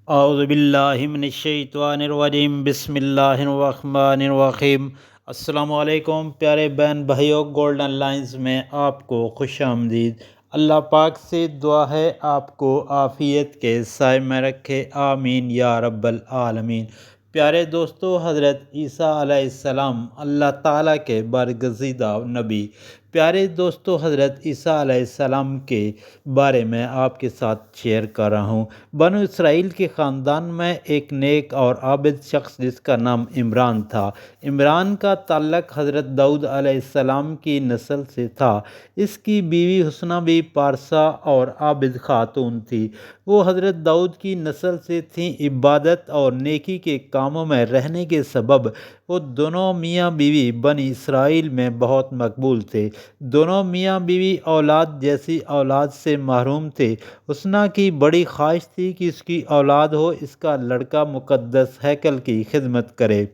اعوذ باللہ من الشیطان الرجیم، بسم اللہ الرحمن الرحیم۔ السلام علیکم پیارے بہن بھائیوں، گولڈن لائنز میں آپ کو خوش آمدید۔ اللہ پاک سے دعا ہے آپ کو عافیت کے سائے میں رکھے، آمین یا رب العالمین۔ پیارے دوستو، حضرت عیسیٰ علیہ السلام اللہ تعالیٰ کے برگزیدہ نبی، پیارے دوستو حضرت عیسیٰ علیہ السلام کے بارے میں آپ کے ساتھ شیئر کر رہا ہوں۔ بنو اسرائیل کے خاندان میں ایک نیک اور عابد شخص جس کا نام عمران تھا۔ عمران کا تعلق حضرت داؤد علیہ السلام کی نسل سے تھا۔ اس کی بیوی حسنہ بھی پارسا اور عابد خاتون تھی۔ وہ حضرت داؤد کی نسل سے تھیں۔ عبادت اور نیکی کے کاموں میں رہنے کے سبب وہ دونوں میاں بیوی بنی اسرائیل میں بہت مقبول تھے۔ دونوں میاں بیوی اولاد جیسی اولاد سے محروم تھے۔ حسنہ کی بڑی خواہش تھی کہ اس کی اولاد ہو، اس کا لڑکا مقدس ہیکل کی خدمت کرے۔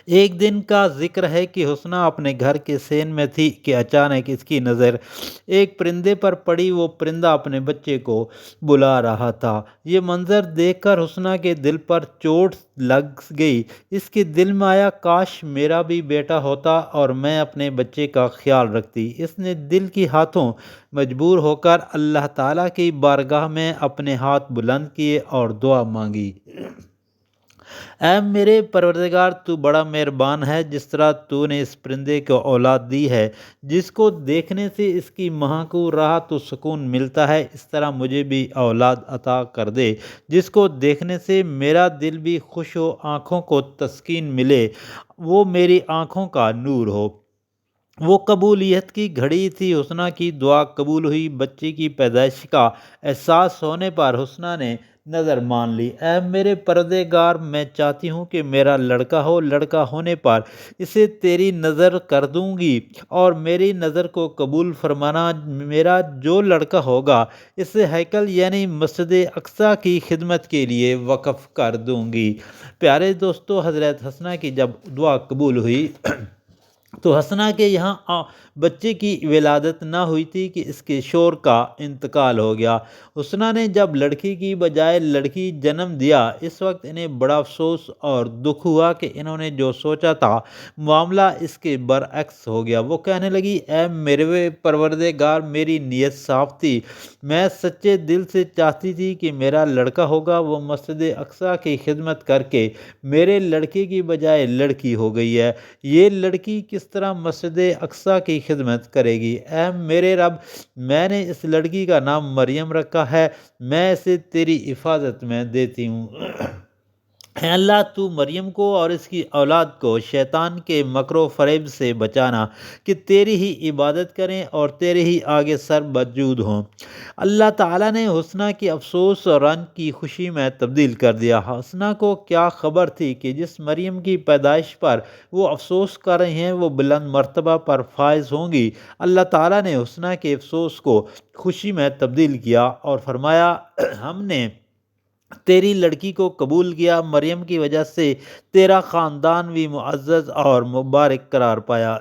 ایک دن کا ذکر ہے کہ حسنہ اپنے گھر کے صحن میں تھی کہ اچانک اس کی نظر ایک پرندے پر پڑی۔ وہ پرندہ اپنے بچے کو بلا رہا تھا۔ یہ منظر دیکھ کر حسنہ کے دل پر چوٹ لگ گئی۔ اس کے دل میں آیا، کاش میرا بھی بیٹا ہوتا اور میں اپنے بچے کا خیال رکھتی۔ اس نے دل کی ہاتھوں مجبور ہو کر اللہ تعالیٰ کی بارگاہ میں اپنے ہاتھ بلند کیے اور دعا مانگی۔ اے میرے پروردگار، تو بڑا مہربان ہے۔ جس طرح تو نے اس پرندے کو اولاد دی ہے جس کو دیکھنے سے اس کی ماں کو راحت و سکون ملتا ہے، اس طرح مجھے بھی اولاد عطا کر دے جس کو دیکھنے سے میرا دل بھی خوش ہو، آنکھوں کو تسکین ملے، وہ میری آنکھوں کا نور ہو۔ وہ قبولیت کی گھڑی تھی۔ حسنہ کی دعا قبول ہوئی۔ بچے کی پیدائش کا احساس ہونے پر حسنہ نے نظر مان لی۔ اے میرے پروردگار، میں چاہتی ہوں کہ میرا لڑکا ہو۔ لڑکا ہونے پر اسے تیری نظر کر دوں گی اور میری نظر کو قبول فرمانا۔ میرا جو لڑکا ہوگا اسے ہیکل یعنی مسجد اقصی کی خدمت کے لیے وقف کر دوں گی۔ پیارے دوستو، حضرت حسنہ کی جب دعا قبول ہوئی تو حسنہ کے یہاں بچے کی ولادت نہ ہوئی تھی کہ اس کے شوہر کا انتقال ہو گیا۔ حسنہ نے جب لڑکی کی بجائے لڑکی جنم دیا، اس وقت انہیں بڑا افسوس اور دکھ ہوا کہ انہوں نے جو سوچا تھا معاملہ اس کے برعکس ہو گیا۔ وہ کہنے لگی، اے میرے پروردگار، میری نیت صاف تھی، میں سچے دل سے چاہتی تھی کہ میرا لڑکا ہوگا۔ وہ مسجد اقصی کی خدمت کر کے میرے لڑکے کی بجائے لڑکی ہو گئی ہے۔ یہ لڑکی کس طرح مسجد اقصی کی خدمت کرے گی؟ اے میرے رب، میں نے اس لڑکی کا نام مریم رکھا ہے، میں اسے تیری حفاظت میں دیتی ہوں۔ اے اللہ، تو مریم کو اور اس کی اولاد کو شیطان کے مکر و فریب سے بچانا کہ تیری ہی عبادت کریں اور تیرے ہی آگے سر مسجود ہوں۔ اللہ تعالیٰ نے حسنہ کی افسوس اور رنج کی خوشی میں تبدیل کر دیا۔ حسنہ کو کیا خبر تھی کہ جس مریم کی پیدائش پر وہ افسوس کر رہے ہیں وہ بلند مرتبہ پر فائز ہوں گی۔ اللہ تعالیٰ نے حسنہ کے افسوس کو خوشی میں تبدیل کیا اور فرمایا، ہم نے تیری لڑکی کو قبول کیا۔ مریم کی وجہ سے تیرا خاندان بھی معزز اور مبارک قرار پایا۔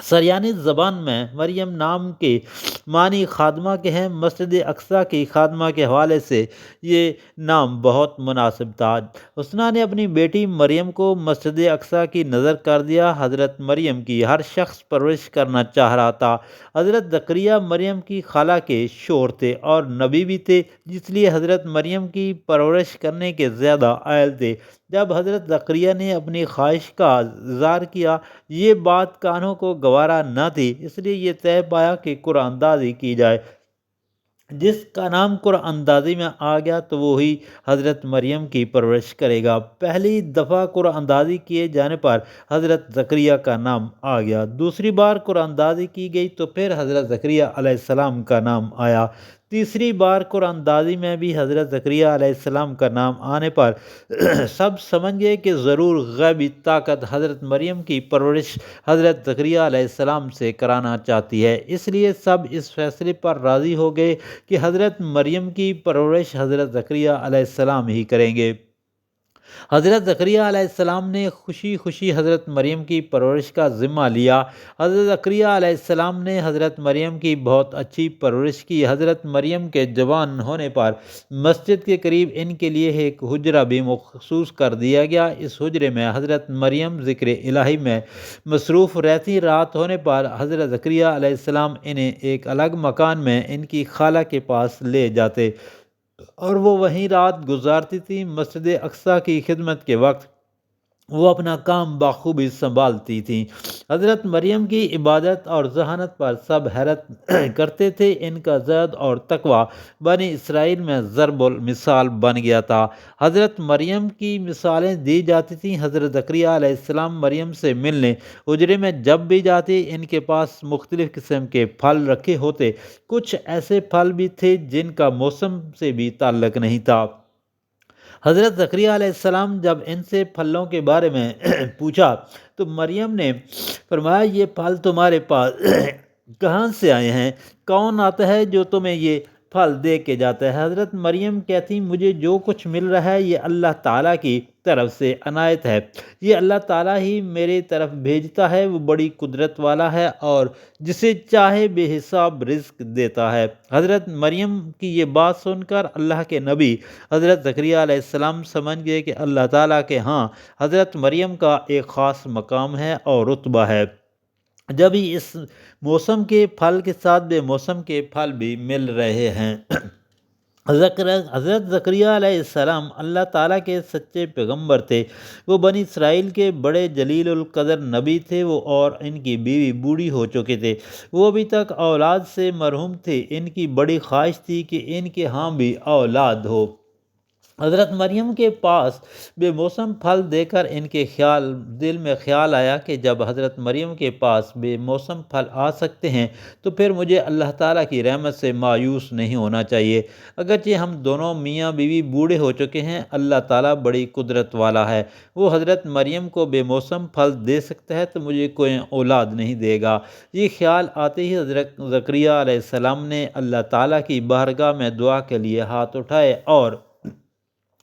سریانی زبان میں مریم نام کے معنی خادمہ کے ہیں۔ مسجد اقصی کی خادمہ کے حوالے سے یہ نام بہت مناسب تھا۔ حسنہ نے اپنی بیٹی مریم کو مسجد اقصی کی نظر کر دیا۔ حضرت مریم کی ہر شخص پرورش کرنا چاہ رہا تھا۔ حضرت زکریا مریم کی خالہ کے شوہر تھے اور نبی بھی تھے، اس لیے حضرت مریم کی پرورش کرنے کے زیادہ اہل تھے۔ جب حضرت زکریا نے اپنی خواہش کا اظہار کیا، یہ بات کانوں کو گوارا نہ تھی، اس لیے یہ طے پایا کہ قرآن اندازی کی جائے۔ جس کا نام قرآن اندازی میں آ گیا تو وہی حضرت مریم کی پرورش کرے گا۔ پہلی دفعہ قرآن اندازی کیے جانے پر حضرت زکریا کا نام آ گیا۔ دوسری بار قرآن اندازی کی گئی تو پھر حضرت زکریا علیہ السلام کا نام آیا۔ تیسری بار قرآن اندازی میں بھی حضرت زکریا علیہ السلام کا نام آنے پر سب سمجھ گئے کہ ضرور غیبی طاقت حضرت مریم کی پرورش حضرت زکریا علیہ السلام سے کرانا چاہتی ہے۔ اس لیے سب اس فیصلے پر راضی ہو گئے کہ حضرت مریم کی پرورش حضرت زکریا علیہ السلام ہی کریں گے۔ حضرت زکریا علیہ السلام نے خوشی خوشی حضرت مریم کی پرورش کا ذمہ لیا۔ حضرت زکریا علیہ السلام نے حضرت مریم کی بہت اچھی پرورش کی۔ حضرت مریم کے جوان ہونے پر مسجد کے قریب ان کے لیے ایک حجرہ بھی مخصوص کر دیا گیا۔ اس حجرے میں حضرت مریم ذکر الہی میں مصروف رہتی۔ رات ہونے پر حضرت زکریا علیہ السلام انہیں ایک الگ مکان میں ان کی خالہ کے پاس لے جاتے اور وہ وہیں رات گزارتی تھی۔ مسجد اقصیٰ کی خدمت کے وقت وہ اپنا کام بخوبی سنبھالتی تھیں۔ حضرت مریم کی عبادت اور ذہانت پر سب حیرت کرتے تھے۔ ان کا زہد اور تقویٰ بنی اسرائیل میں ضرب المثال بن گیا تھا۔ حضرت مریم کی مثالیں دی جاتی تھیں۔ حضرت زکریا علیہ السلام مریم سے ملنے حجرے میں جب بھی جاتے ان کے پاس مختلف قسم کے پھل رکھے ہوتے۔ کچھ ایسے پھل بھی تھے جن کا موسم سے بھی تعلق نہیں تھا۔ حضرت زکریا علیہ السلام جب ان سے پھلوں کے بارے میں پوچھا تو مریم نے فرمایا، یہ پھل تمہارے پاس کہاں سے آئے ہیں؟ کون آتا ہے جو تمہیں یہ پھل دے کے جاتا ہے؟ حضرت مریم کہتی، مجھے جو کچھ مل رہا ہے یہ اللہ تعالیٰ کی طرف سے عنایت ہے۔ یہ اللہ تعالیٰ ہی میرے طرف بھیجتا ہے۔ وہ بڑی قدرت والا ہے اور جسے چاہے بے حساب رزق دیتا ہے۔ حضرت مریم کی یہ بات سن کر اللہ کے نبی حضرت زکریا علیہ السلام سمجھ گئے کہ اللہ تعالیٰ کے ہاں حضرت مریم کا ایک خاص مقام ہے اور رتبہ ہے۔ جب ہی اس موسم کے پھل کے ساتھ بے موسم کے پھل بھی مل رہے ہیں۔ حضرت زکریا علیہ السلام اللہ تعالیٰ کے سچے پیغمبر تھے۔ وہ بنی اسرائیل کے بڑے جلیل القدر نبی تھے۔ وہ اور ان کی بیوی بوڑھی ہو چکے تھے۔ وہ ابھی تک اولاد سے محروم تھے۔ ان کی بڑی خواہش تھی کہ ان کے ہاں بھی اولاد ہو۔ حضرت مریم کے پاس بے موسم پھل دے کر ان کے دل میں خیال آیا کہ جب حضرت مریم کے پاس بے موسم پھل آ سکتے ہیں تو پھر مجھے اللہ تعالیٰ کی رحمت سے مایوس نہیں ہونا چاہیے۔ اگرچہ ہم دونوں میاں بیوی بوڑھے ہو چکے ہیں، اللہ تعالیٰ بڑی قدرت والا ہے۔ وہ حضرت مریم کو بے موسم پھل دے سکتا ہے تو مجھے کوئی اولاد نہیں دے گا۔ یہ خیال آتے ہی حضرت زکریا علیہ السلام نے اللہ تعالیٰ کی بارگاہ میں دعا کے لیے ہاتھ اٹھائے اور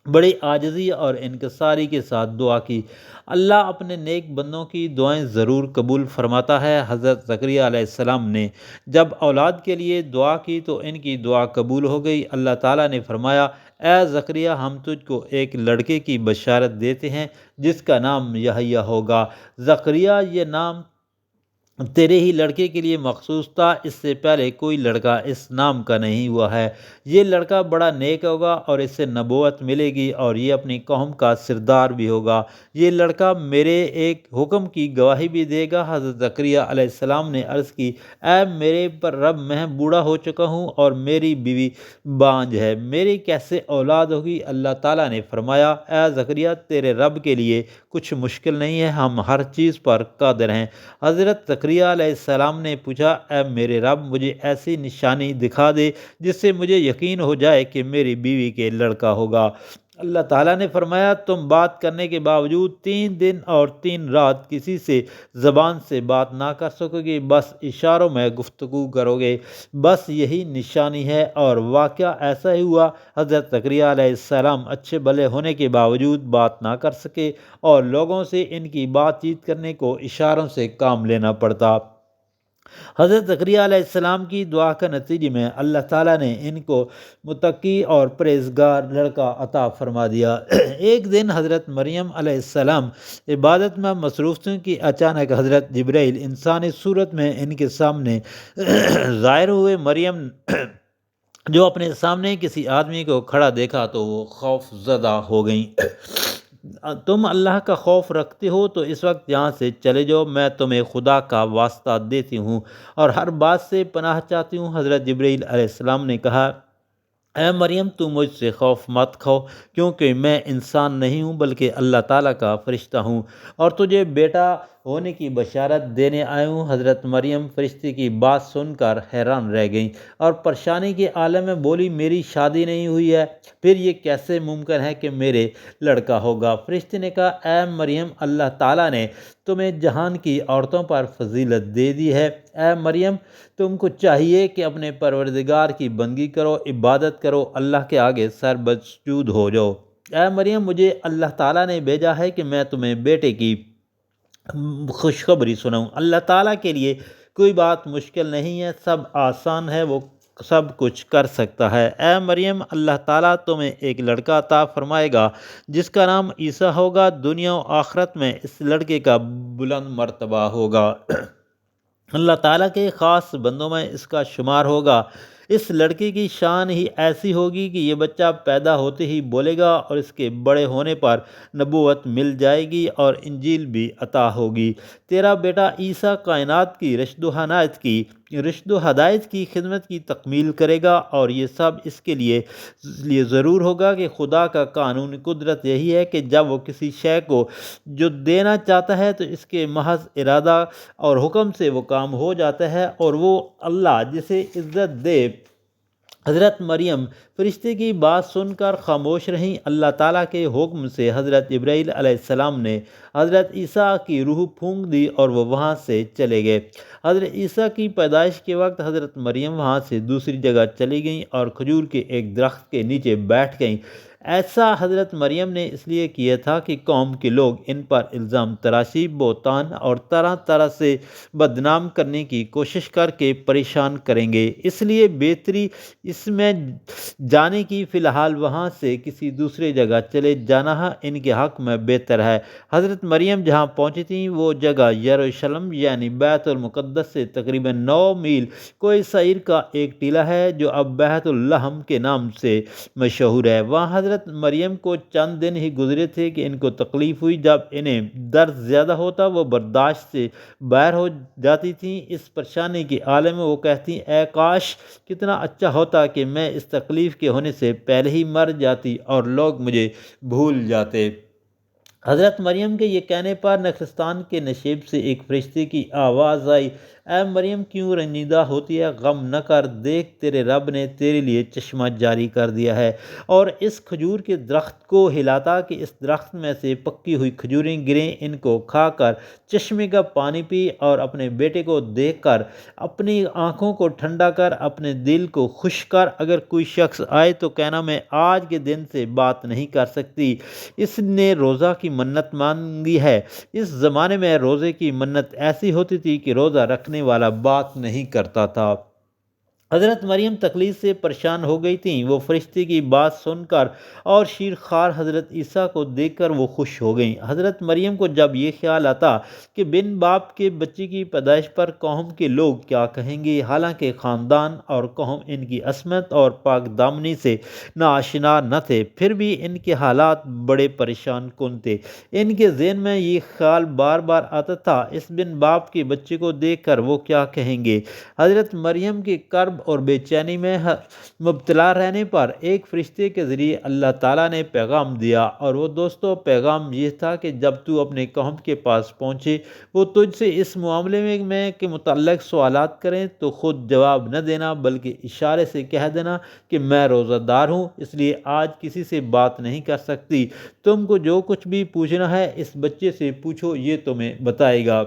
بڑی عاجزی اور انکساری کے ساتھ دعا کی۔ اللہ اپنے نیک بندوں کی دعائیں ضرور قبول فرماتا ہے۔ حضرت زکریا علیہ السلام نے جب اولاد کے لیے دعا کی تو ان کی دعا قبول ہو گئی۔ اللہ تعالیٰ نے فرمایا، اے زکریا، ہم تجھ کو ایک لڑکے کی بشارت دیتے ہیں جس کا نام یحییٰ ہوگا۔ زکریا، یہ نام تیرے ہی لڑکے کے لیے مخصوص تھا۔ اس سے پہلے کوئی لڑکا اس نام کا نہیں ہوا ہے۔ یہ لڑکا بڑا نیک ہوگا اور اس سے نبوت ملے گی اور یہ اپنی قوم کا سردار بھی ہوگا۔ یہ لڑکا میرے ایک حکم کی گواہی بھی دے گا۔ حضرت زکریا علیہ السلام نے عرض کی، اے میرے پر رب، میں بوڑھا ہو چکا ہوں اور میری بیوی بانجھ ہے، میری کیسے اولاد ہوگی؟ اللہ تعالیٰ نے فرمایا، اے زکریا، تیرے رب کے لیے کچھ مشکل نہیں ہے، ہم ہر چیز پر قادر ہیں۔ حضرت زکریا علیہ السلام نے پوچھا، اے میرے رب، مجھے ایسی نشانی دکھا دے جس سے مجھے یقین ہو جائے کہ میری بیوی کے لڑکا ہوگا۔ اللہ تعالیٰ نے فرمایا، تم بات کرنے کے باوجود 3 دن اور 3 رات کسی سے زبان سے بات نہ کر سکو گے، بس اشاروں میں گفتگو کرو گے، بس یہی نشانی ہے۔ اور واقعہ ایسا ہی ہوا۔ حضرت زکریا علیہ السلام اچھے بھلے ہونے کے باوجود بات نہ کر سکے اور لوگوں سے ان کی بات چیت کرنے کو اشاروں سے کام لینا پڑتا۔ حضرت زکریا علیہ السلام کی دعا کا نتیجے میں اللہ تعالیٰ نے ان کو متقی اور پرہیزگار لڑکا عطا فرما دیا۔ ایک دن حضرت مریم علیہ السلام عبادت میں مصروف تھیں کہ اچانک حضرت جبرائیل انسانی صورت میں ان کے سامنے ظاہر ہوئے۔ مریم جو اپنے سامنے کسی آدمی کو کھڑا دیکھا تو وہ خوف زدہ ہو گئیں۔ تم اللہ کا خوف رکھتے ہو تو اس وقت یہاں سے چلے جاؤ، میں تمہیں خدا کا واسطہ دیتی ہوں اور ہر بات سے پناہ چاہتی ہوں۔ حضرت جبرائیل علیہ السلام نے کہا، اے مریم، تو مجھ سے خوف مت کھاؤ، کیونکہ میں انسان نہیں ہوں بلکہ اللہ تعالیٰ کا فرشتہ ہوں اور تجھے بیٹا ہونے کی بشارت دینے آئی ہوں۔ حضرت مریم فرشتے کی بات سن کر حیران رہ گئیں اور پریشانی کے عالم میں بولی، میری شادی نہیں ہوئی ہے، پھر یہ کیسے ممکن ہے کہ میرے لڑکا ہوگا؟ فرشتے نے کہا، اے مریم، اللہ تعالیٰ نے تمہیں جہان کی عورتوں پر فضیلت دے دی ہے۔ اے مریم، تم کو چاہیے کہ اپنے پروردگار کی بندگی کرو، عبادت کرو، اللہ کے آگے سر بسجود ہو جاؤ۔ اے مریم مجھے اللہ تعالیٰ نے بھیجا ہے کہ میں تمہیں بیٹے کی خوشخبری سناؤں۔ اللہ تعالیٰ کے لیے کوئی بات مشکل نہیں ہے، سب آسان ہے، وہ سب کچھ کر سکتا ہے۔ اے مریم اللہ تعالیٰ تمہیں ایک لڑکا عطا فرمائے گا جس کا نام عیسیٰ ہوگا، دنیا و آخرت میں اس لڑکے کا بلند مرتبہ ہوگا، اللہ تعالیٰ کے خاص بندوں میں اس کا شمار ہوگا۔ اس لڑکے کی شان ہی ایسی ہوگی کہ یہ بچہ پیدا ہوتے ہی بولے گا اور اس کے بڑے ہونے پر نبوت مل جائے گی اور انجیل بھی عطا ہوگی۔ تیرا بیٹا عیسیٰ کائنات کی رشد و ہدایت کی خدمت کی تکمیل کرے گا، اور یہ سب اس کے لیے ضرور ہوگا کہ خدا کا قانون قدرت یہی ہے کہ جب وہ کسی شے کو جو دینا چاہتا ہے تو اس کے محض ارادہ اور حکم سے وہ کام ہو جاتا ہے، اور وہ اللہ جسے عزت دے۔ حضرت مریم فرشتے کی بات سن کر خاموش رہیں۔ اللہ تعالیٰ کے حکم سے حضرت جبرائیل علیہ السلام نے حضرت عیسیٰ کی روح پھونک دی اور وہ وہاں سے چلے گئے۔ حضرت عیسیٰ کی پیدائش کے وقت حضرت مریم وہاں سے دوسری جگہ چلی گئیں اور کھجور کے ایک درخت کے نیچے بیٹھ گئیں۔ ایسا حضرت مریم نے اس لیے کیا تھا کہ قوم کے لوگ ان پر الزام تراشی، بہتان اور طرح طرح سے بدنام کرنے کی کوشش کر کے پریشان کریں گے، اس لیے بہتری اس میں جانے کی فی الحال وہاں سے کسی دوسرے جگہ چلے جانا ان کے حق میں بہتر ہے۔ حضرت مریم جہاں پہنچی تھیں وہ جگہ یروشلم یعنی بیت المقدس سے تقریباً 9 میل کوئی سعیر کا ایک ٹیلہ ہے جو اب بیت اللحم کے نام سے مشہور ہے۔ وہاں حضرت مریم کو چند دن ہی گزرے تھے کہ ان کو تکلیف ہوئی، جب انہیں درد زیادہ ہوتا وہ برداشت سے باہر ہو جاتی تھیں۔ اس پریشانی کے عالم میں وہ کہتی، اے کاش کتنا اچھا ہوتا کہ میں اس تکلیف کے ہونے سے پہلے ہی مر جاتی اور لوگ مجھے بھول جاتے۔ حضرت مریم کے یہ کہنے پر نخستان کے نشیب سے ایک فرشتے کی آواز آئی، اے مریم کیوں رنجیدہ ہوتی ہے؟ غم نہ کر، دیکھ تیرے رب نے تیرے لیے چشمہ جاری کر دیا ہے۔ اور اس کھجور کے درخت کو ہلاتا کہ اس درخت میں سے پکی ہوئی کھجوریں گریں، ان کو کھا کر چشمے کا پانی پی اور اپنے بیٹے کو دیکھ کر اپنی آنکھوں کو ٹھنڈا کر، اپنے دل کو خوش کر۔ اگر کوئی شخص آئے تو کہنا میں آج کے دن سے بات نہیں کر سکتی، اس نے روزہ کی منت مانگی ہے۔ اس زمانے میں روزے کی منت ایسی ہوتی تھی کہ روزہ رکھنے والا بات نہیں کرتا تھا۔ حضرت مریم تکلیف سے پریشان ہو گئی تھیں۔ وہ فرشتے کی بات سن کر اور شیرخوار حضرت عیسیٰ کو دیکھ کر وہ خوش ہو گئیں۔ حضرت مریم کو جب یہ خیال آتا کہ بن باپ کے بچے کی پیدائش پر قوم کے لوگ کیا کہیں گے، حالانکہ خاندان اور قوم ان کی عصمت اور پاک دامنی سے ناآشنا نہ تھے، پھر بھی ان کے حالات بڑے پریشان کن تھے۔ ان کے ذہن میں یہ خیال بار بار آتا تھا، اس بن باپ کے بچے کو دیکھ کر وہ کیا کہیں گے۔ حضرت مریم کے کرب اور بے چینی میں مبتلا رہنے پر ایک فرشتے کے ذریعے اللہ تعالیٰ نے پیغام دیا، اور وہ دوستو پیغام یہ تھا کہ جب تو اپنے قوم کے پاس پہنچے وہ تجھ سے اس معاملے میں کے متعلق سوالات کریں تو خود جواب نہ دینا، بلکہ اشارے سے کہہ دینا کہ میں روزہ دار ہوں، اس لیے آج کسی سے بات نہیں کر سکتی۔ تم کو جو کچھ بھی پوچھنا ہے اس بچے سے پوچھو، یہ تمہیں بتائے گا۔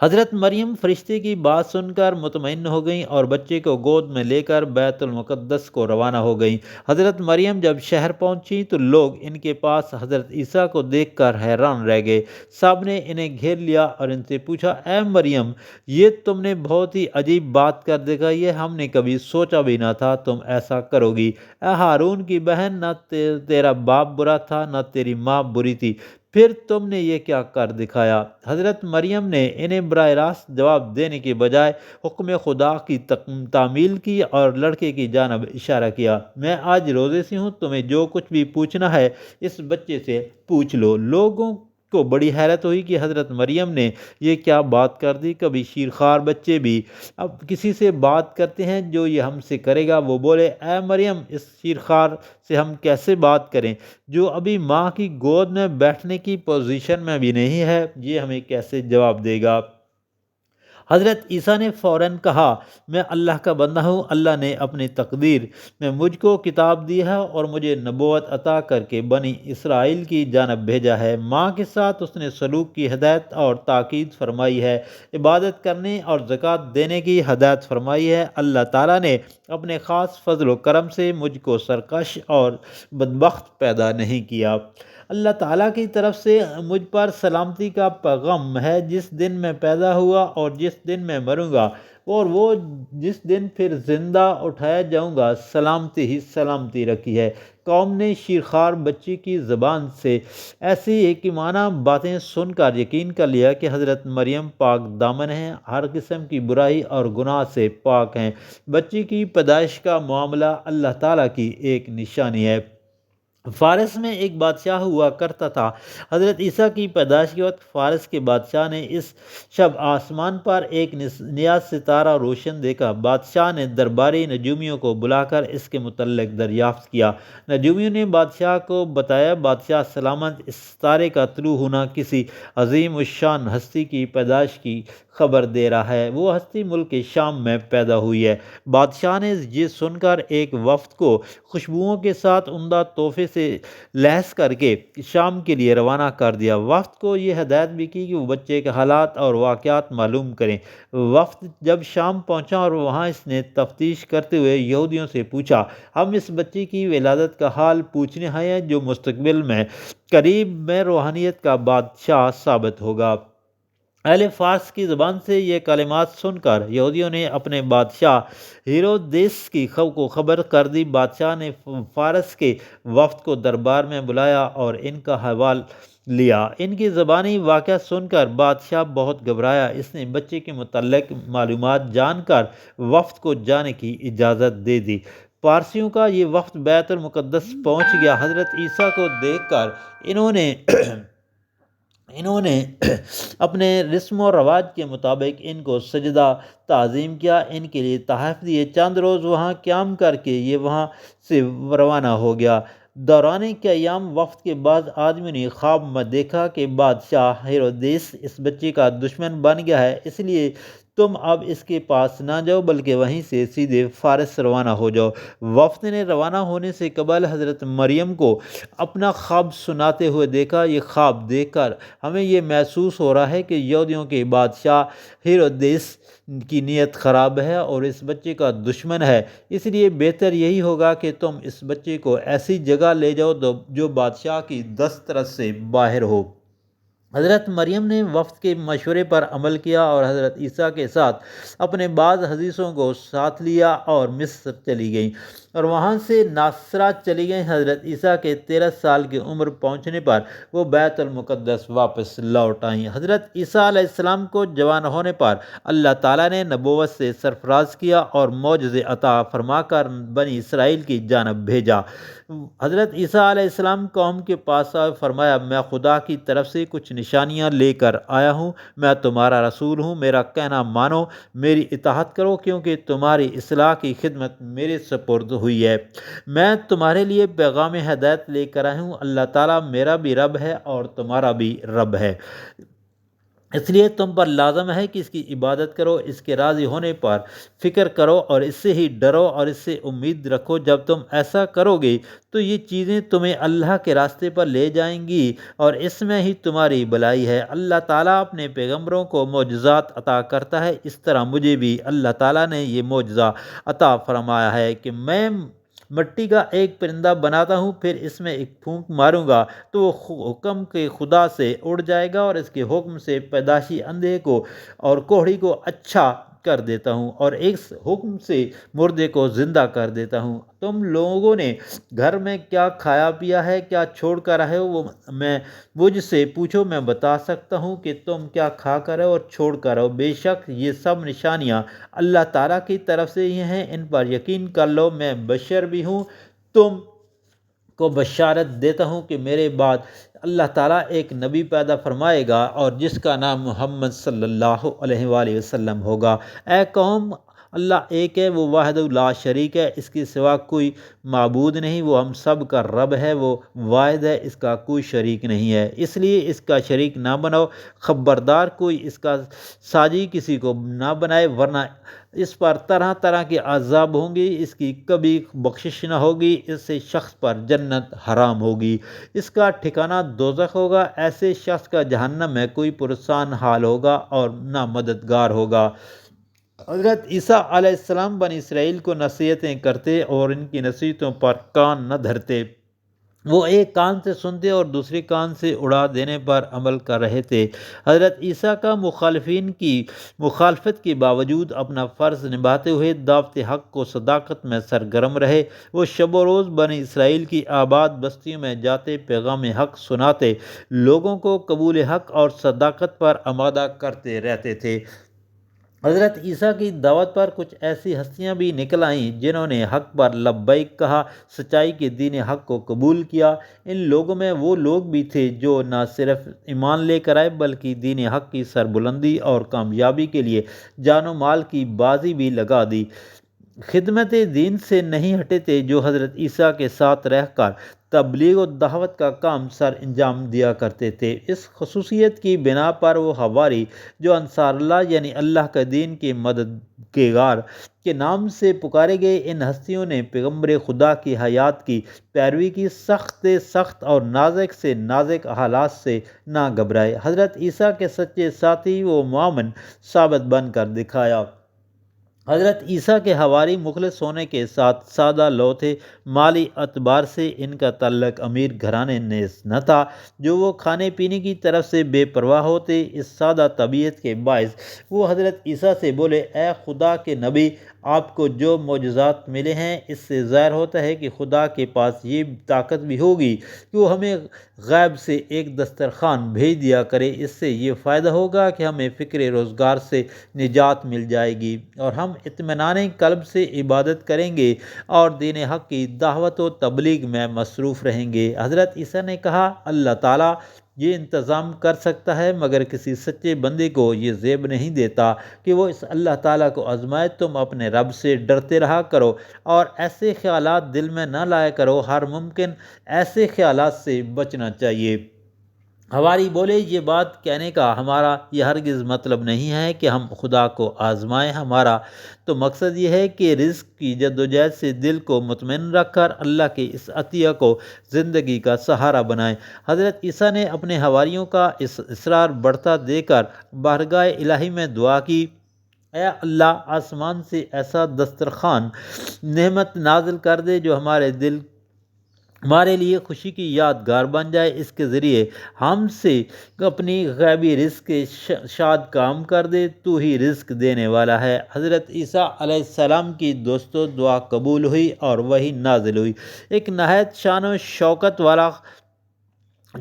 حضرت مریم فرشتے کی بات سن کر مطمئن ہو گئیں اور بچے کو گود میں لے کر بیت المقدس کو روانہ ہو گئیں۔ حضرت مریم جب شہر پہنچی تو لوگ ان کے پاس حضرت عیسیٰ کو دیکھ کر حیران رہ گئے۔ سب نے انہیں گھیر لیا اور ان سے پوچھا، اے مریم یہ تم نے بہت ہی عجیب بات کر دکھائی ہے، ہم نے کبھی سوچا بھی نہ تھا تم ایسا کرو گی۔ اے ہارون کی بہن، نہ تیرا باپ برا تھا نہ تیری ماں بری تھی، پھر تم نے یہ کیا کر دکھایا؟ حضرت مریم نے انہیں براہ راست جواب دینے کے بجائے حکم خدا کی تعمیل کی اور لڑکے کی جانب اشارہ کیا، میں آج روزے سے ہوں، تمہیں جو کچھ بھی پوچھنا ہے اس بچے سے پوچھ لو۔ لوگوں کو بڑی حیرت ہوئی کہ حضرت مریم نے یہ کیا بات کر دی، کبھی شیرخوار بچے بھی اب کسی سے بات کرتے ہیں جو یہ ہم سے کرے گا۔ وہ بولے، اے مریم اس شیرخوار سے ہم کیسے بات کریں جو ابھی ماں کی گود میں بیٹھنے کی پوزیشن میں بھی نہیں ہے، یہ ہمیں کیسے جواب دے گا؟ حضرت عیسیٰ نے فوراً کہا، میں اللہ کا بندہ ہوں، اللہ نے اپنی تقدیر میں مجھ کو کتاب دی ہے اور مجھے نبوت عطا کر کے بنی اسرائیل کی جانب بھیجا ہے۔ ماں کے ساتھ اس نے سلوک کی ہدایت اور تاکید فرمائی ہے، عبادت کرنے اور زکوٰۃ دینے کی ہدایت فرمائی ہے۔ اللہ تعالیٰ نے اپنے خاص فضل و کرم سے مجھ کو سرکش اور بدبخت پیدا نہیں کیا۔ اللہ تعالیٰ کی طرف سے مجھ پر سلامتی کا پیغام ہے۔ جس دن میں پیدا ہوا اور جس دن میں مروں گا اور وہ جس دن پھر زندہ اٹھایا جاؤں گا، سلامتی ہی سلامتی رکھی ہے۔ قوم نے شیرخوار بچی کی زبان سے ایسی حکیمانہ باتیں سن کر یقین کر لیا کہ حضرت مریم پاک دامن ہیں، ہر قسم کی برائی اور گناہ سے پاک ہیں۔ بچی کی پیدائش کا معاملہ اللہ تعالیٰ کی ایک نشانی ہے۔ فارس میں ایک بادشاہ ہوا کرتا تھا۔ حضرت عیسیٰ کی پیدائش کے وقت فارس کے بادشاہ نے اس شب آسمان پر ایک نیا ستارہ روشن دیکھا۔ بادشاہ نے درباری نجومیوں کو بلا کر اس کے متعلق دریافت کیا۔ نجومیوں نے بادشاہ کو بتایا، بادشاہ سلامت، اس ستارے کا طلوع ہونا کسی عظیم الشان ہستی کی پیدائش کی خبر دے رہا ہے۔ وہ ہستی ملک شام میں پیدا ہوئی ہے۔ بادشاہ نے یہ سن کر ایک وفد کو خوشبوؤں کے ساتھ عمدہ تحفے سے لیس کر کے شام کے لیے روانہ کر دیا۔ وفد کو یہ ہدایت بھی کی کہ وہ بچے کے حالات اور واقعات معلوم کریں۔ وفد جب شام پہنچا اور وہاں اس نے تفتیش کرتے ہوئے یہودیوں سے پوچھا، ہم اس بچے کی ولادت کا حال پوچھنے آئے ہیں جو مستقبل میں قریب میں روحانیت کا بادشاہ ثابت ہوگا۔ اہل فارس کی زبان سے یہ کلمات سن کر یہودیوں نے اپنے بادشاہ ہیرودیس کو خبر کر دی۔ بادشاہ نے فارس کے وفد کو دربار میں بلایا اور ان کا حوال لیا۔ ان کی زبانی واقعہ سن کر بادشاہ بہت گھبرایا۔ اس نے بچے کے متعلق معلومات جان کر وفد کو جانے کی اجازت دے دی۔ پارسیوں کا یہ وفد بیت المقدس پہنچ گیا۔ حضرت عیسیٰ کو دیکھ کر انہوں نے اپنے رسم و رواج کے مطابق ان کو سجدہ تعظیم کیا، ان کے لیے تحائف دیے۔ چند روز وہاں قیام کر کے یہ وہاں سے روانہ ہو گیا۔ دوران قیام وفد کے بعض آدمیوں نے خواب میں دیکھا کہ بادشاہ ہیرودیس اس بچے کا دشمن بن گیا ہے، اس لیے تم اب اس کے پاس نہ جاؤ بلکہ وہیں سے سیدھے فارس روانہ ہو جاؤ۔ وفد نے روانہ ہونے سے قبل حضرت مریم کو اپنا خواب سناتے ہوئے دیکھا۔ یہ خواب دیکھ کر ہمیں یہ محسوس ہو رہا ہے کہ یہودیوں کے بادشاہ ہیرودیس کی نیت خراب ہے اور اس بچے کا دشمن ہے، اس لیے بہتر یہی ہوگا کہ تم اس بچے کو ایسی جگہ لے جاؤ جو بادشاہ کی دسترس سے باہر ہو۔ حضرت مریم نے وفد کے مشورے پر عمل کیا اور حضرت عیسیٰ کے ساتھ اپنے بعض حدیثوں کو ساتھ لیا اور مصر چلی گئیں اور وہاں سے ناصرہ چلی گئیں۔ حضرت عیسیٰ کے 13 سال کی عمر پہنچنے پر وہ بیت المقدس واپس لوٹ آئیں۔ حضرت عیسیٰ علیہ السلام کو جوان ہونے پر اللہ تعالیٰ نے نبوت سے سرفراز کیا اور معجزے عطا فرما کر بنی اسرائیل کی جانب بھیجا۔ حضرت عیسیٰ علیہ السلام قوم کے پاس آئے، فرمایا، میں خدا کی طرف سے کچھ نشانیاں لے کر آیا ہوں، میں تمہارا رسول ہوں، میرا کہنا مانو، میری اطاعت کرو، کیونکہ تمہاری اصلاح کی خدمت میرے سپرد ہوئی ہے۔ میں تمہارے لیے پیغام ہدایت لے کر آیا ہوں۔ اللہ تعالیٰ میرا بھی رب ہے اور تمہارا بھی رب ہے، اس لیے تم پر لازم ہے کہ اس کی عبادت کرو، اس کے راضی ہونے پر فکر کرو اور اس سے ہی ڈرو اور اس سے امید رکھو۔ جب تم ایسا کرو گے تو یہ چیزیں تمہیں اللہ کے راستے پر لے جائیں گی اور اس میں ہی تمہاری بھلائی ہے۔ اللہ تعالیٰ اپنے پیغمبروں کو معجزات عطا کرتا ہے، اس طرح مجھے بھی اللہ تعالیٰ نے یہ معجزہ عطا فرمایا ہے کہ میں مٹی کا ایک پرندہ بناتا ہوں، پھر اس میں ایک پھونک ماروں گا تو وہ حکم کے خدا سے اڑ جائے گا اور اس کے حکم سے پیدائشی اندھے کو اور کوہڑی کو اچھا کر دیتا ہوں اور ایک حکم سے مردے کو زندہ کر دیتا ہوں۔ تم لوگوں نے گھر میں کیا کھایا پیا ہے، کیا چھوڑ کر آئے ہو، وہ مجھ سے پوچھو، میں بتا سکتا ہوں کہ تم کیا کھا کر آئے اور چھوڑ کر آؤ۔ بے شک یہ سب نشانیاں اللہ تعالیٰ کی طرف سے ہی ہیں، ان پر یقین کر لو۔ میں بشر بھی ہوں، تم کو بشارت دیتا ہوں کہ میرے بعد اللہ تعالیٰ ایک نبی پیدا فرمائے گا اور جس کا نام محمد صلی اللہ علیہ وآلہ وسلم ہوگا۔ اے قوم، اللہ ایک ہے، وہ واحد لا شریک ہے، اس کے سوا کوئی معبود نہیں، وہ ہم سب کا رب ہے، وہ واحد ہے، اس کا کوئی شریک نہیں ہے، اس لیے اس کا شریک نہ بناؤ، خبردار کوئی اس کا ساجی کسی کو نہ بنائے، ورنہ اس پر طرح طرح کے عذاب ہوں گے، اس کی کبھی بخشش نہ ہوگی، اس سے شخص پر جنت حرام ہوگی، اس کا ٹھکانہ دوزخ ہوگا، ایسے شخص کا جہنم میں کوئی پرسان حال ہوگا اور نہ مددگار ہوگا۔ حضرت عیسیٰ علیہ السلام بنی اسرائیل کو نصیحتیں کرتے اور ان کی نصیحتوں پر کان نہ دھرتے، وہ ایک کان سے سنتے اور دوسرے کان سے اڑا دینے پر عمل کر رہے تھے۔ حضرت عیسیٰ کا مخالفین کی مخالفت کے باوجود اپنا فرض نبھاتے ہوئے دعوت حق کو صداقت میں سرگرم رہے، وہ شب و روز بنی اسرائیل کی آباد بستیوں میں جاتے، پیغام حق سناتے، لوگوں کو قبول حق اور صداقت پر آمادہ کرتے رہتے تھے۔ حضرت عیسیٰ کی دعوت پر کچھ ایسی ہستیاں بھی نکل آئیں جنہوں نے حق پر لبیک کہا، سچائی کے دین حق کو قبول کیا۔ ان لوگوں میں وہ لوگ بھی تھے جو نہ صرف ایمان لے کر آئے بلکہ دین حق کی سربلندی اور کامیابی کے لیے جان و مال کی بازی بھی لگا دی، خدمت دین سے نہیں ہٹے تھے، جو حضرت عیسیٰ کے ساتھ رہ کر تبلیغ و دعوت کا کام سر انجام دیا کرتے تھے۔ اس خصوصیت کی بنا پر وہ حواری جو انصار اللہ یعنی اللہ کے دین کے مددگار کے نام سے پکارے گئے، ان ہستیوں نے پیغمبر خدا کی حیات کی پیروی کی، سخت اور نازک سے نازک حالات سے نہ گھبرائے، حضرت عیسیٰ کے سچے ساتھی و معاون ثابت بن کر دکھایا۔ حضرت عیسیٰ کے حواری مخلص ہونے کے ساتھ سادہ لو تھے، مالی اعتبار سے ان کا تعلق امیر گھرانے نیز نہ تھا، جو وہ کھانے پینے کی طرف سے بے پرواہ ہوتے۔ اس سادہ طبیعت کے باعث وہ حضرت عیسیٰ سے بولے، اے خدا کے نبی، آپ کو جو معجزات ملے ہیں اس سے ظاہر ہوتا ہے کہ خدا کے پاس یہ طاقت بھی ہوگی کہ وہ ہمیں غیب سے ایک دسترخوان بھیج دیا کرے، اس سے یہ فائدہ ہوگا کہ ہمیں فکر روزگار سے نجات مل جائے گی اور ہم اطمینان قلب سے عبادت کریں گے اور دین حق کی دعوت و تبلیغ میں مصروف رہیں گے۔ حضرت عیسیٰ نے کہا، اللہ تعالیٰ یہ انتظام کر سکتا ہے، مگر کسی سچے بندے کو یہ زیب نہیں دیتا کہ وہ اس اللہ تعالیٰ کو آزمائے۔ تم اپنے رب سے ڈرتے رہا کرو اور ایسے خیالات دل میں نہ لایا کرو، ہر ممکن ایسے خیالات سے بچنا چاہیے۔ حواری بولے، یہ بات کہنے کا ہمارا یہ ہرگز مطلب نہیں ہے کہ ہم خدا کو آزمائیں، ہمارا تو مقصد یہ ہے کہ رزق کی جدوجہد سے دل کو مطمئن رکھ کر اللہ کے اس عطیہ کو زندگی کا سہارا بنائیں۔ حضرت عیسیٰ نے اپنے حواریوں کا اس اصرار بڑھتا دے کر بارگاہ الہی میں دعا کی، اے اللہ، آسمان سے ایسا دسترخوان نعمت نازل کر دے جو ہمارے لیے خوشی کی یادگار بن جائے، اس کے ذریعے ہم سے اپنی غیبی رزق کے شاد کام کر دے، تو ہی رزق دینے والا ہے۔ حضرت عیسیٰ علیہ السلام کی دوستوں دعا قبول ہوئی اور وحی نازل ہوئی۔ ایک نہایت شان و شوکت والا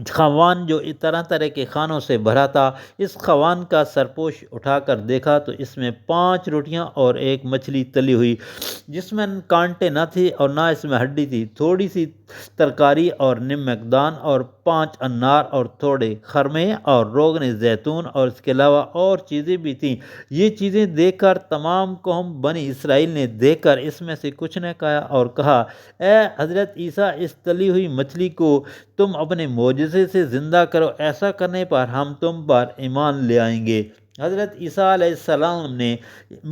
خوان جو طرح طرح کے کھانوں سے بھرا تھا، اس خوان کا سرپوش اٹھا کر دیکھا تو اس میں 5 روٹیاں اور ایک مچھلی تلی ہوئی جس میں کانٹے نہ تھے اور نہ اس میں ہڈی تھی، تھوڑی سی ترکاری اور نمک دان اور 5 انار اور تھوڑے خرمے اور روغن زیتون اور اس کے علاوہ اور چیزیں بھی تھیں۔ یہ چیزیں دیکھ کر تمام قوم بنی اسرائیل نے دیکھ کر اس میں سے کچھ نے کہا اور کہا، اے حضرت عیسیٰ، اس تلی ہوئی مچھلی کو تم اپنے معجزے سے زندہ کرو، ایسا کرنے پر ہم تم پر ایمان لے آئیں گے۔ حضرت عیسیٰ علیہ السلام نے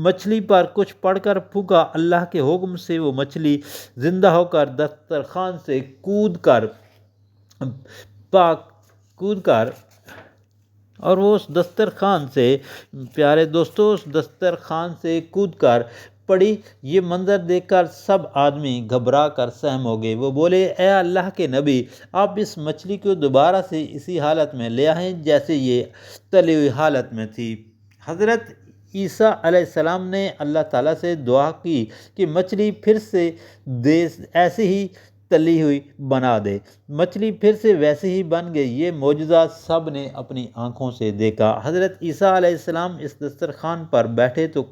مچھلی پر کچھ پڑھ کر پھونکا، اللہ کے حکم سے وہ مچھلی زندہ ہو کر دسترخوان سے کود کر اور وہ اس دسترخوان سے، پیارے دوستو، اس دسترخوان سے کود کر پڑی۔ یہ منظر دیکھ کر سب آدمی گھبرا کر سہم ہو گئے۔ وہ بولے، اے اللہ کے نبی، آپ اس مچھلی کو دوبارہ سے اسی حالت میں لے آئیں جیسے یہ تلی ہوئی حالت میں تھی۔ حضرت عیسیٰ علیہ السلام نے اللہ تعالیٰ سے دعا کی کہ مچھلی پھر سے ایسے ہی تلی ہوئی بنا دے۔ مچھلی پھر سے ویسے ہی بن گئی۔ یہ معجزہ سب نے اپنی آنکھوں سے دیکھا۔ حضرت عیسیٰ علیہ السلام اس دسترخوان پر بیٹھے تو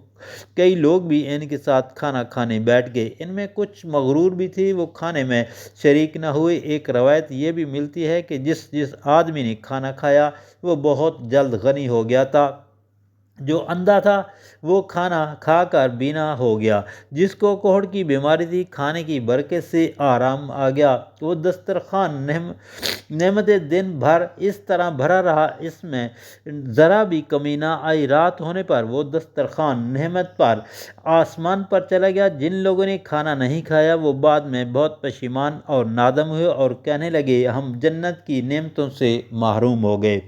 کئی لوگ بھی ان کے ساتھ کھانا کھانے بیٹھ گئے۔ ان میں کچھ مغرور بھی تھے، وہ کھانے میں شریک نہ ہوئے۔ ایک روایت یہ بھی ملتی ہے کہ جس آدمی نے کھانا کھایا وہ بہت جلد غنی ہو گیا تھا۔ جو اندھا تھا وہ کھانا کھا کر بینا ہو گیا، جس کو کوہڑ کی بیماری تھی کھانے کی برکت سے آرام آ گیا۔ وہ دسترخوان نعمت دن بھر اس طرح بھرا رہا، اس میں ذرا بھی کمی نہ آئی۔ رات ہونے پر وہ دسترخوان نعمت پر آسمان پر چلا گیا۔ جن لوگوں نے کھانا نہیں کھایا وہ بعد میں بہت پشیمان اور نادم ہوئے اور کہنے لگے ہم جنت کی نعمتوں سے محروم ہو گئے۔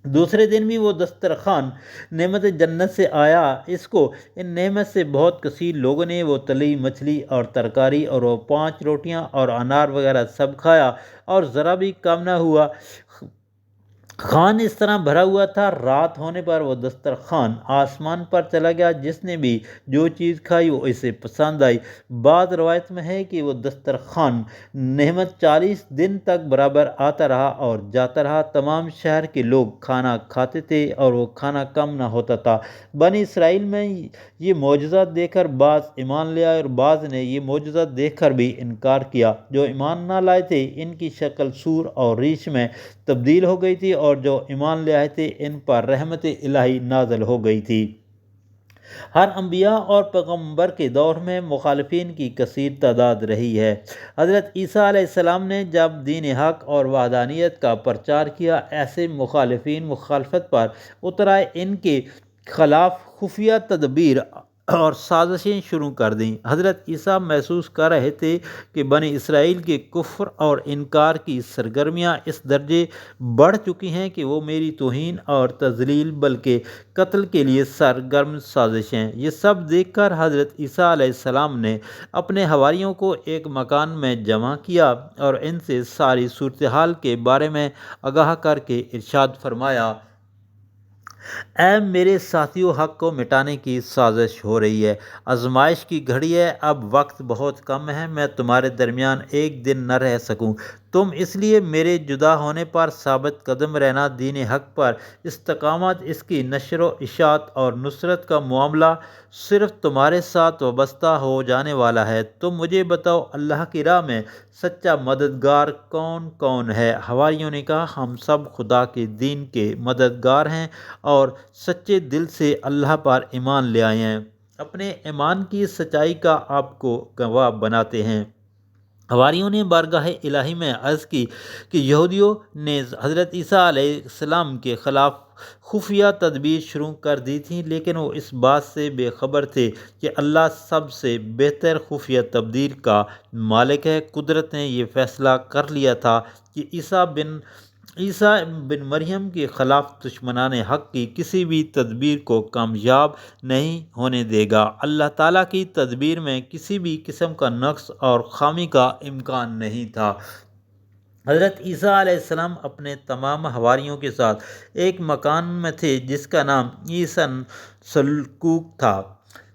دوسرے دن بھی وہ دسترخوان نعمت جنت سے آیا، اس کو ان نعمت سے بہت کثیر لوگوں نے وہ تلی مچھلی اور ترکاری اور وہ 5 روٹیاں اور انار وغیرہ سب کھایا اور ذرا بھی کم نہ ہوا۔ خوان اس طرح بھرا ہوا تھا۔ رات ہونے پر وہ دسترخوان آسمان پر چلا گیا، جس نے بھی جو چیز کھائی وہ اسے پسند آئی۔ بعض روایت میں ہے کہ وہ دسترخوان نعمت 40 دن تک برابر آتا رہا اور جاتا رہا۔ تمام شہر کے لوگ کھانا کھاتے تھے اور وہ کھانا کم نہ ہوتا تھا۔ بنی اسرائیل میں یہ معجزات دیکھ کر بعض ایمان لے آئے اور بعض نے یہ معجزات دیکھ کر بھی انکار کیا۔ جو ایمان نہ لائے تھے ان کی شکل سور اور ریچھ میں تبدیل ہو گئی تھی، اور جو ایمان لے آئے تھے ان پر رحمت الہی نازل ہو گئی تھی۔ ہر انبیاء اور پیغمبر کے دور میں مخالفین کی کثیر تعداد رہی ہے۔ حضرت عیسیٰ علیہ السلام نے جب دین حق اور وحدانیت کا پرچار کیا، ایسے مخالفین مخالفت پر اتر آئے، ان کے خلاف خفیہ تدبیر اور سازشیں شروع کر دیں۔ حضرت عیسیٰ محسوس کر رہے تھے کہ بنی اسرائیل کے کفر اور انکار کی سرگرمیاں اس درجے بڑھ چکی ہیں کہ وہ میری توہین اور تذلیل بلکہ قتل کے لیے سرگرم سازش ہیں۔ یہ سب دیکھ کر حضرت عیسیٰ علیہ السلام نے اپنے حواریوں کو ایک مکان میں جمع کیا اور ان سے ساری صورتحال کے بارے میں آگاہ کر کے ارشاد فرمایا، اے میرے ساتھیو، حق کو مٹانے کی سازش ہو رہی ہے، آزمائش کی گھڑی ہے، اب وقت بہت کم ہے، میں تمہارے درمیان ایک دن نہ رہ سکوں، تم اس لیے میرے جدا ہونے پر ثابت قدم رہنا۔ دین حق پر استقامت، اس کی نشر و اشاعت اور نصرت کا معاملہ صرف تمہارے ساتھ وابستہ ہو جانے والا ہے۔ تم مجھے بتاؤ اللہ کی راہ میں سچا مددگار کون کون ہے؟ حواریوں نے کہا ہم سب خدا کے دین کے مددگار ہیں اور سچے دل سے اللہ پر ایمان لے آئے ہیں، اپنے ایمان کی سچائی کا آپ کو گواہ بناتے ہیں۔ حواریوں نے بارگاہ الہی میں عرض کی کہ یہودیوں نے حضرت عیسیٰ علیہ السلام کے خلاف خفیہ تدبیر شروع کر دی تھی، لیکن وہ اس بات سے بے خبر تھے کہ اللہ سب سے بہتر خفیہ تدبیر کا مالک ہے۔ قدرت نے یہ فیصلہ کر لیا تھا کہ عیسیٰ بن مریم کے خلاف دشمنان حق کی کسی بھی تدبیر کو کامیاب نہیں ہونے دے گا۔ اللہ تعالیٰ کی تدبیر میں کسی بھی قسم کا نقص اور خامی کا امکان نہیں تھا۔ حضرت عیسیٰ علیہ السلام اپنے تمام حواریوں کے ساتھ ایک مکان میں تھے جس کا نام عیسیٰ سلکوک تھا۔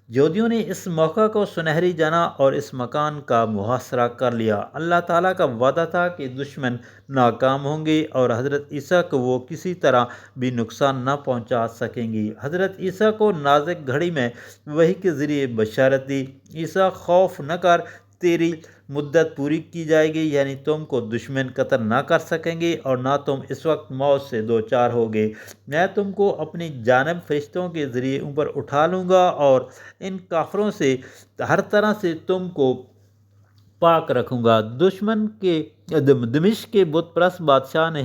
یہودیوں نے اس موقع کو سنہری جانا اور اس مکان کا محاصرہ کر لیا۔ اللہ تعالیٰ کا وعدہ تھا کہ دشمن ناکام ہوں گے اور حضرت عیسیٰ کو وہ کسی طرح بھی نقصان نہ پہنچا سکیں گے۔ حضرت عیسیٰ کو نازک گھڑی میں وحی کے ذریعے بشارت دی، عیسیٰ خوف نہ کر، تیری مدت پوری کی جائے گی، یعنی تم کو دشمن قتل نہ کر سکیں گے اور نہ تم اس وقت موت سے دوچار ہوگے۔ میں تم کو اپنی جانب فرشتوں کے ذریعے اوپر اٹھا لوں گا اور ان کافروں سے ہر طرح سے تم کو پاک رکھوں گا۔ دمشق کے بت پرست بادشاہ نے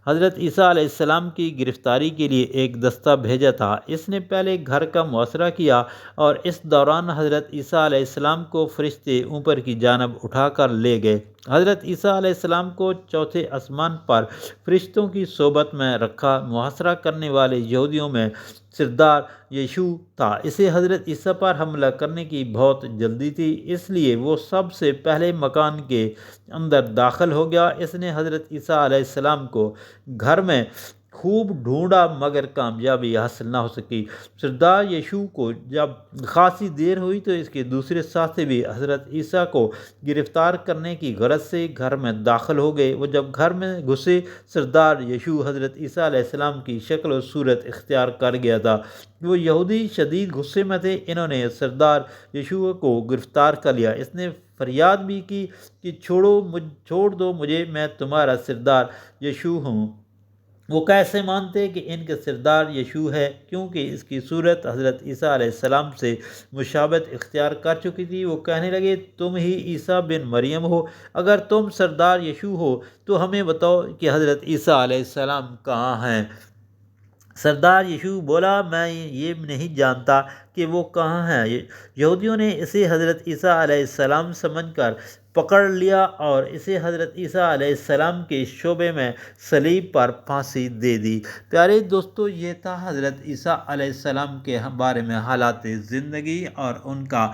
حضرت عیسیٰ علیہ السلام کی گرفتاری کے لیے ایک دستہ بھیجا تھا۔ اس نے پہلے گھر کا محاصرہ کیا اور اس دوران حضرت عیسیٰ علیہ السلام کو فرشتے اوپر کی جانب اٹھا کر لے گئے۔ حضرت عیسیٰ علیہ السلام کو چوتھے آسمان پر فرشتوں کی صحبت میں رکھا۔ محاصرہ کرنے والے یہودیوں میں سردار یشوع تھا۔ اسے حضرت عیسیٰ پر حملہ کرنے کی بہت جلدی تھی، اس لیے وہ سب سے پہلے مکان کے اندر داخل ہو گیا۔ اس نے حضرت عیسیٰ علیہ السلام کو گھر میں خوب ڈھونڈا مگر کامیابی حاصل نہ ہو سکی۔ سردار یشوع کو جب خاصی دیر ہوئی تو اس کے دوسرے ساتھی بھی حضرت عیسیٰ کو گرفتار کرنے کی غرض سے گھر میں داخل ہو گئے۔ وہ جب گھر میں گھسے، سردار یشوع حضرت عیسیٰ علیہ السلام کی شکل و صورت اختیار کر گیا تھا۔ وہ یہودی شدید غصے میں تھے، انہوں نے سردار یشوع کو گرفتار کر لیا۔ اس نے فریاد بھی کی کہ چھوڑ دو مجھے، میں تمہارا سردار یشوع ہوں۔ وہ کیسے مانتے کہ ان کے سردار یشوع ہے، کیونکہ اس کی صورت حضرت عیسیٰ علیہ السلام سے مشابہت اختیار کر چکی تھی۔ وہ کہنے لگے تم ہی عیسیٰ بن مریم ہو؟ اگر تم سردار یشوع ہو تو ہمیں بتاؤ کہ حضرت عیسیٰ علیہ السلام کہاں ہیں۔ سردار یشوع بولا میں یہ نہیں جانتا کہ وہ کہاں ہیں۔ یہودیوں نے اسے حضرت عیسیٰ علیہ السلام سمجھ کر پکڑ لیا اور اسے حضرت عیسیٰ علیہ السلام کے شعبے میں صلیب پر پھانسی دے دی۔ پیارے دوستو، یہ تھا حضرت عیسیٰ علیہ السلام کے بارے میں حالات زندگی اور ان کا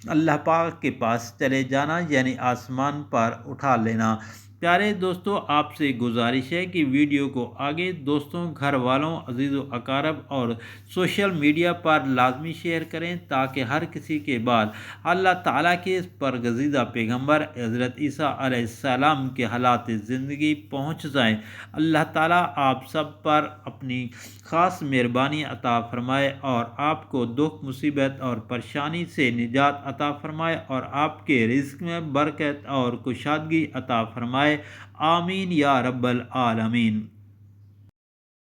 اللہ پاک کے پاس چلے جانا، یعنی آسمان پر اٹھا لینا۔ پیارے دوستو، آپ سے گزارش ہے کہ ویڈیو کو آگے دوستوں، گھر والوں، عزیز و اقارب اور سوشل میڈیا پر لازمی شیئر کریں تاکہ ہر کسی کے بعد اللہ تعالیٰ کے برگزیدہ پیغمبر حضرت عیسیٰ علیہ السلام کے حالات زندگی پہنچ جائیں۔ اللہ تعالیٰ آپ سب پر اپنی خاص مہربانی عطا فرمائے اور آپ کو دکھ، مصیبت اور پریشانی سے نجات عطا فرمائے اور آپ کے رزق میں برکت اور کشادگی عطا فرمائے۔ آمین یا رب العالمین۔